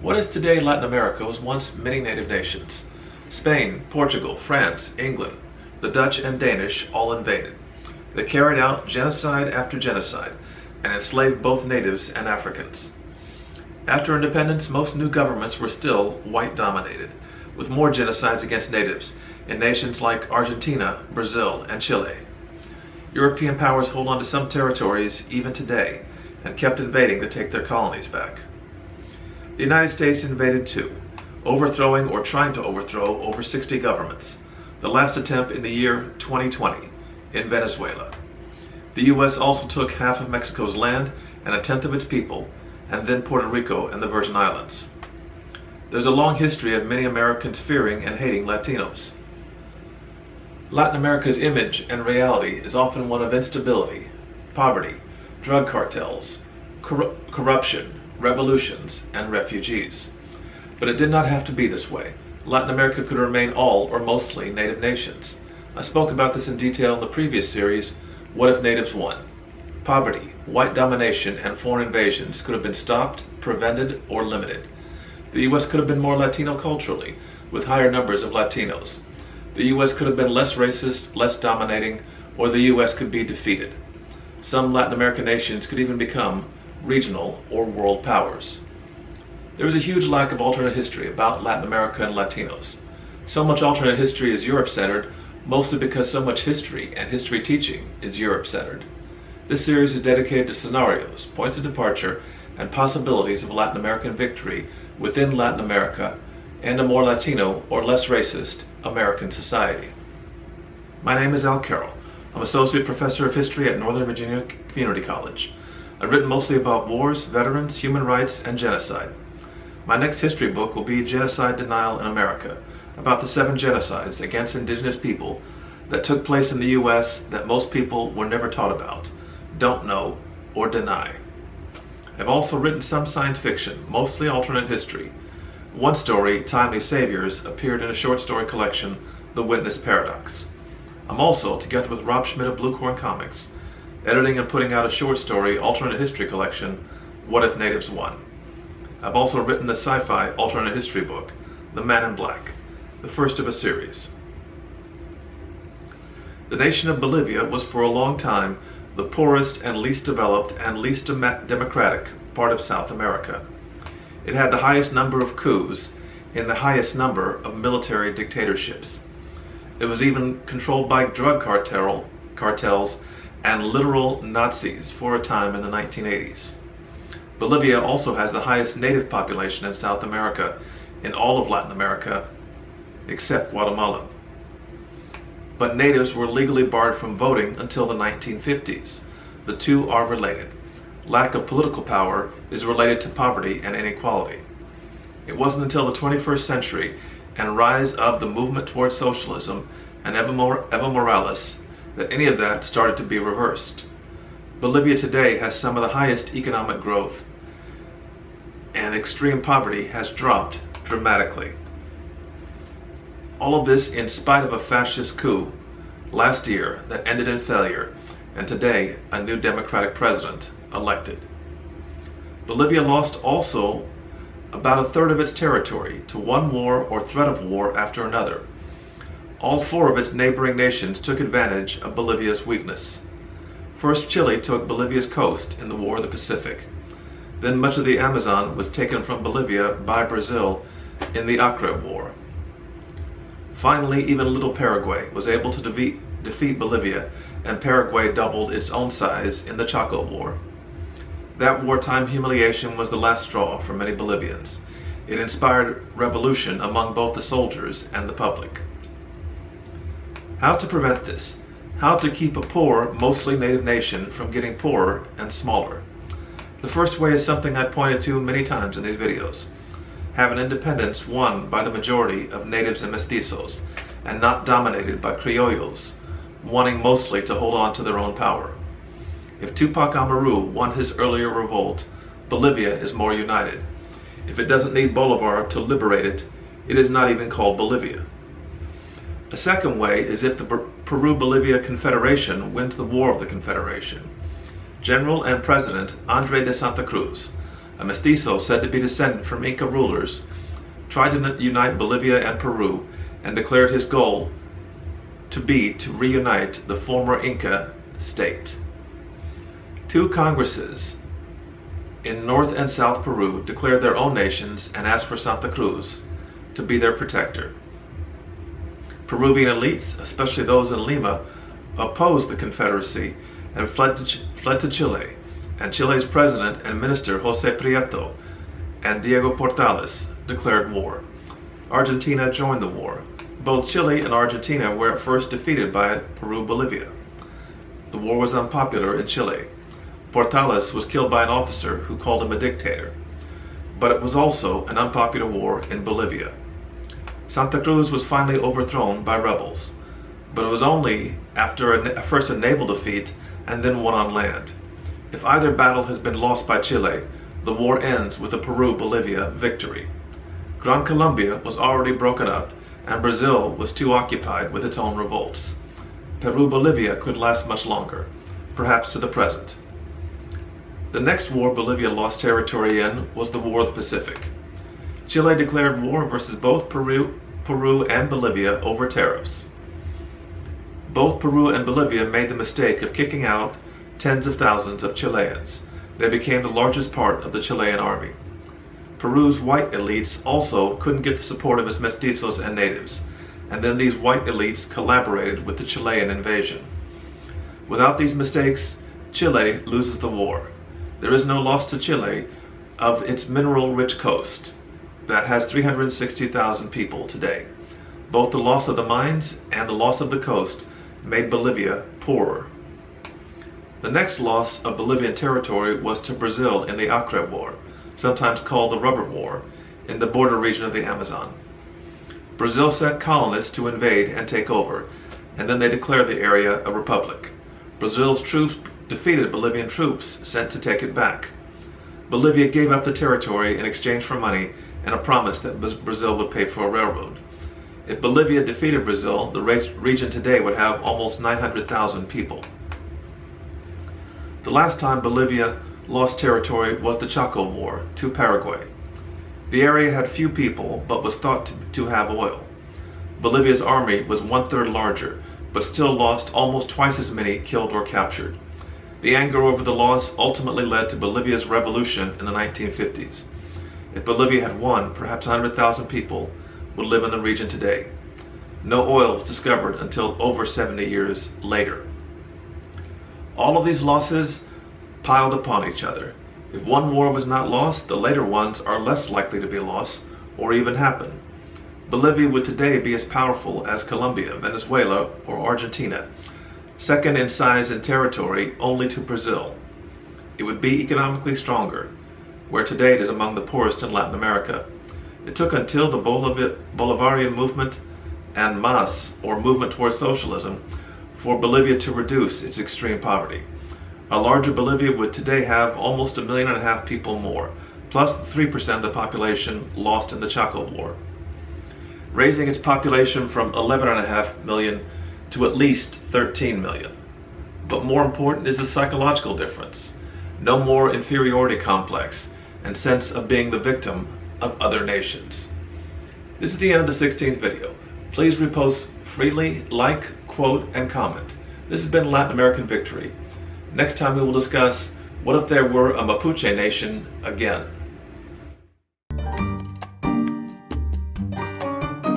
What is today Latin America was once many native nations. Spain, Portugal, France, England, the Dutch and Danish all invaded. They carried out genocide after genocide and enslaved both natives and Africans. After independence, most new governments were still white-dominated, with more genocides against natives in nations like Argentina, Brazil, and Chile. European powers hold on to some territories even today and kept invading to take their colonies back. The United States invaded too, overthrowing or trying to overthrow over 60 governments, the last attempt in the year 2020 in Venezuela. The U.S. also took half of Mexico's land and a tenth of its people, and then Puerto Rico and the Virgin Islands. There's a long history of many Americans fearing and hating Latinos. Latin America's image and reality is often one of instability, poverty, drug cartels, corruption, revolutions, and refugees. But it did not have to be this way. Latin America could remain all or mostly native nations. I spoke about this in detail in the previous series, What If Natives Won? Poverty, white domination, and foreign invasions could have been stopped, prevented, or limited. The U.S. could have been more Latino culturally, with higher numbers of Latinos. The U.S. could have been less racist, less dominating, or the U.S. could be defeated. Some Latin American nations could even become regional or world powers. There is a huge lack of alternate history about Latin America and Latinos. So much alternate history is Europe-centered, mostly because so much history and history teaching is Europe-centered. This series is dedicated to scenarios, points of departure, and possibilities of Latin American victory within Latin America and a more Latino or less racist American society. My name is Carroll. I'm Associate Professor of History at Northern Virginia Community College. I've written mostly about wars, veterans, human rights, and genocide. My next history book will be Genocide Denial in America, about the 7 genocides against indigenous people that took place in the U.S. that most people were never taught about, don't know, or deny. I've also written some science fiction, mostly alternate history. One story, Timely Saviors, appeared in a short story collection, The Witness Paradox. I'm also, together with Rob Schmidt of Bluecorn Comics, editing and putting out a short story alternate history collection, What If Natives Won? I've also written a sci-fi alternate history book, The Man in Black, the first of a series. The nation of Bolivia was for a long time the poorest and least developed and least democratic part of South America. It had the highest number of coups and the highest number of military dictatorships. It was even controlled by drug cartels and literal Nazis for a time in the 1980s. Bolivia also has the highest native population in South America, in all of Latin America, except Guatemala. But natives were legally barred from voting until the 1950s. The two are related. Lack of political power is related to poverty and inequality. It wasn't until the 21st century and rise of the movement towards socialism and Evo Morales that any of that started to be reversed. Bolivia today has some of the highest economic growth, and extreme poverty has dropped dramatically. All of this in spite of a fascist coup last year that ended in failure, and today a new democratic president elected. Bolivia lost also about a third of its territory to one war or threat of war after another. All 4 of its neighboring nations took advantage of Bolivia's weakness. First, Chile took Bolivia's coast in the War of the Pacific. Then much of the Amazon was taken from Bolivia by Brazil in the Accred War. Finally, even little Paraguay was able to defeat Bolivia, and Paraguay doubled its own size in the Chaco War. That wartime humiliation was the last straw for many Bolivians. It inspired revolution among both the soldiers and the public. How to prevent this? How to keep a poor, mostly native nation from getting poorer and smaller? The first way is something I've pointed to many times in these videos. Have an independence won by the majority of natives and mestizos, and not dominated by criollos, wanting mostly to hold on to their own power. If Tupac Amaru won his earlier revolt, Bolivia is more united. If it doesn't need Bolivar to liberate it, it is not even called Bolivia. A second way is if the Peru-Bolivia Confederation wins the War of the Confederation. General and President André de Santa Cruz, a mestizo said to be descended from Inca rulers, tried to unite Bolivia and Peru and declared his goal to be to reunite the former Inca state. Two congresses in North and South Peru declared their own nations and asked for Santa Cruz to be their protector. Peruvian elites, especially those in Lima, opposed the Confederacy and fled to Chile, and Chile's president and minister José Prieto and Diego Portales declared war. Argentina joined the war. Both Chile and Argentina were at first defeated by Peru-Bolivia. The war was unpopular in Chile. Portales was killed by an officer who called him a dictator. But it was also an unpopular war in Bolivia. Santa Cruz was finally overthrown by rebels, but it was only after first a naval defeat and then one on land. If either battle has been lost by Chile, the war ends with a Peru-Bolivia victory. Gran Colombia was already broken up, and Brazil was too occupied with its own revolts. Peru-Bolivia could last much longer, perhaps to the present. The next war Bolivia lost territory in was the War of the Pacific. Chile declared war versus both Peru and Bolivia over tariffs. Both Peru and Bolivia made the mistake of kicking out tens of thousands of Chileans. They became the largest part of the Chilean army. Peru's white elites also couldn't get the support of its mestizos and natives, and then these white elites collaborated with the Chilean invasion. Without these mistakes, Chile loses the war. There is no loss to Chile of its mineral-rich coast that has 360,000 people today. Both the loss of the mines and the loss of the coast made Bolivia poorer. The next loss of Bolivian territory was to Brazil in the Accred War, sometimes called the Rubber War, in the border region of the Amazon. Brazil sent colonists to invade and take over, and then they declared the area a republic. Brazil's troops defeated Bolivian troops sent to take it back. Bolivia gave up the territory in exchange for money and a promise that Brazil would pay for a railroad. If Bolivia defeated Brazil, the region today would have almost 900,000 people. The last time Bolivia lost territory was the Chaco War to Paraguay. The area had few people but was thought to have oil. Bolivia's army was one-third larger, but still lost almost twice as many killed or captured. The anger over the loss ultimately led to Bolivia's revolution in the 1950s. If Bolivia had won, perhaps 100,000 people would live in the region today. No oil was discovered until over 70 years later. All of these losses piled upon each other. If one war was not lost, the later ones are less likely to be lost or even happen. Bolivia would today be as powerful as Colombia, Venezuela, or Argentina, second in size and territory only to Brazil. It would be economically stronger, where today it is among the poorest in Latin America. It took until the Bolivarian movement and MAS, or movement towards socialism, for Bolivia to reduce its extreme poverty. A larger Bolivia would today have almost 1.5 million people more, plus the 3% of the population lost in the Chaco War, raising its population from 11.5 million to at least 13 million. But more important is the psychological difference. No more inferiority complex and sense of being the victim of other nations. This is the end of the 16th video. Please repost freely, like, quote, and comment. This has been Latin American Victory. Next time we will discuss what if there were a Mapuche nation again.